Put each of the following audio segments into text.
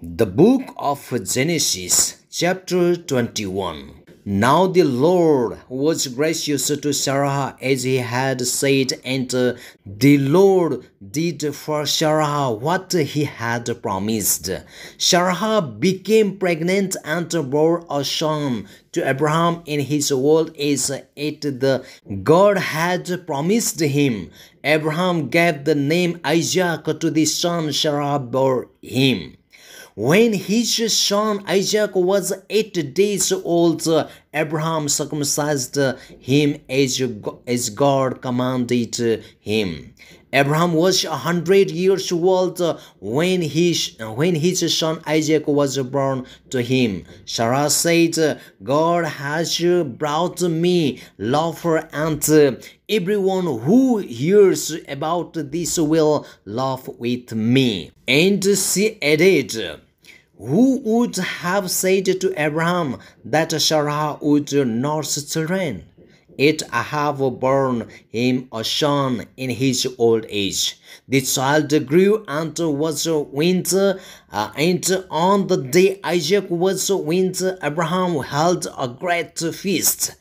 The book of Genesis, chapter 21. Now the Lord was gracious to Sarah as he had said, and the Lord did for Sarah what he had promised. Sarah became pregnant and bore a son to Abraham in his old age. The God had promised him. Abraham gave the name Isaac to the son Sarah bore him. When his son Isaac was 8 days old, Abraham circumcised him as God commanded him. Abraham was 100 years old when his son Isaac was born to him. Sarah said, God has brought me laughter, and everyone who hears about this will laugh with me. And she added, who would have said to Abraham that Sarah would nurse children? Yet I have borne him a son in his old age. The child grew and was weaned, and on the day Isaac was weaned, Abraham held a great feast.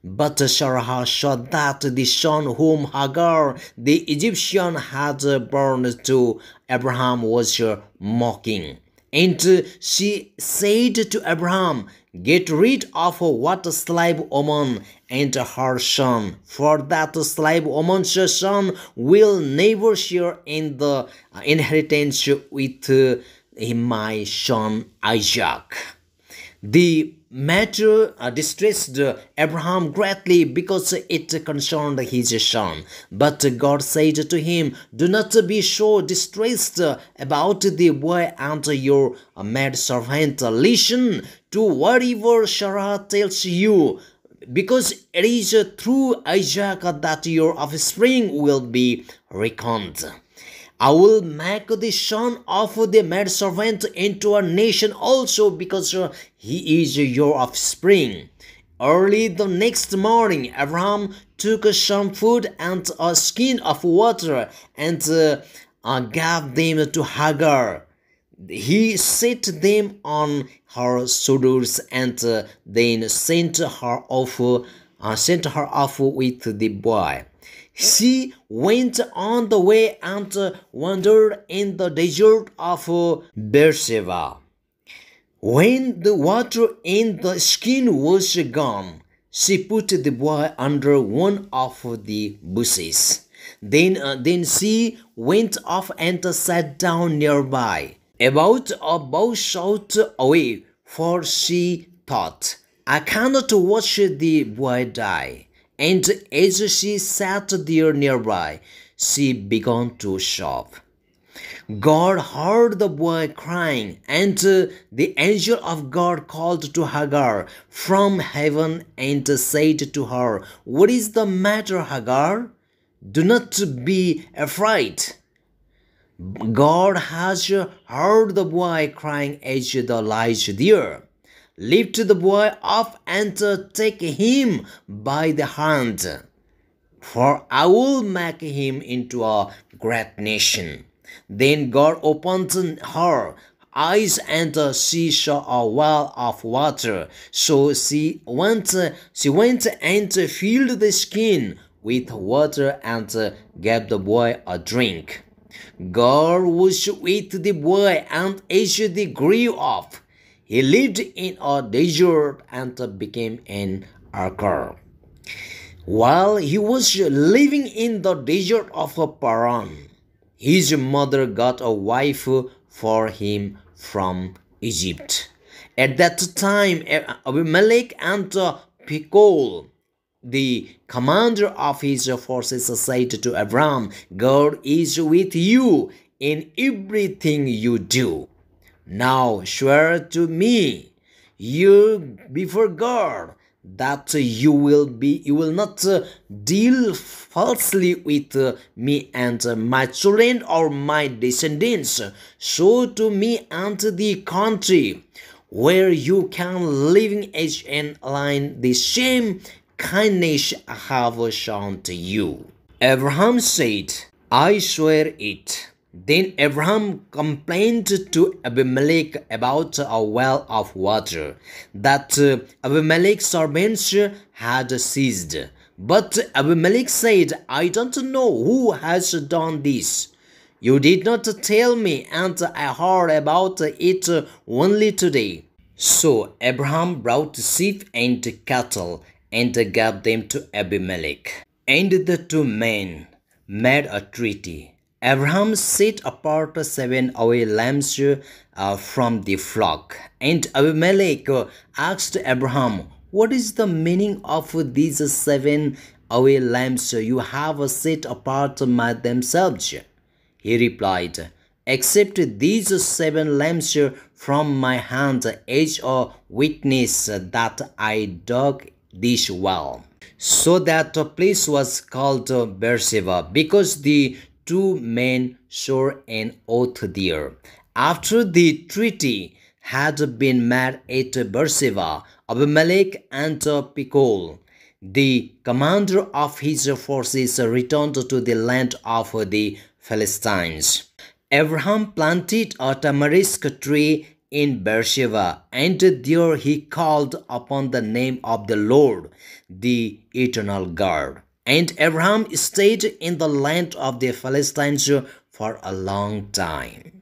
But Sarah saw that the son whom Hagar the Egyptian had borne to Abraham was mocking. And she said to Abraham, get rid of that slave woman and her son, for that slave woman's son will never share in the inheritance with my son Isaac. The matter distressed Abraham greatly because it concerned his son. But God said to him, do not be so distressed about the boy and your maidservant. Listen to whatever Sarah tells you, because it is through Isaac that your offspring will be reckoned. I will make the son of the maidservant into a nation also, because he is your offspring. Early the next morning, Abraham took some food and a skin of water and gave them to Hagar. He set them on her shoulders and then sent her off with the boy. She went on the way and wandered in the desert of Beersheba. When the water in the skin was gone, she put the boy under one of the bushes. Then she went off and sat down nearby, about a bow shot away, for she thought, I cannot watch the boy die. And as she sat there nearby, she began to sob. God heard the boy crying, and the angel of God called to Hagar from heaven and said to her, what is the matter, Hagar? Do not be afraid. God has heard the boy crying as he lies there. Lift the boy up and take him by the hand, for I will make him into a great nation. Then God opened her eyes and she saw a well of water. So she went and filled the skin with water and gave the boy a drink. God was with the boy, and as they grew up, he lived in a desert and became an archer. While he was living in the desert of Paran, his mother got a wife for him from Egypt. At that time, Abimelech and Phicol, the commander of his forces, said to Abraham, God is with you in everything you do. Now swear to me, you before God, that you will not deal falsely with me and my children or my descendants. Show to me and the country where you can live as an line the same kindness I have shown to you. Abraham said, I swear it. Then Abraham complained to Abimelech about a well of water that Abimelech's servants had seized. But Abimelech said, I don't know who has done this. You did not tell me, and I heard about it only today. So Abraham brought sheep and cattle and gave them to Abimelech. And the two men made a treaty. Abraham set apart 7 lambs from the flock. And Abimelech asked Abraham, what is the meaning of these 7 lambs you have set apart by themselves? He replied, accept these 7 lambs from my hand as a witness that I dug this well. So that the place was called Beersheba, because the two men swore an oath there. After the treaty had been made at Beersheba, Abimelech and Pekol, the commander of his forces, returned to the land of the Philistines. Abraham planted a tamarisk tree in Beersheba, and there he called upon the name of the Lord, the eternal God. And Abraham stayed in the land of the Philistines for a long time.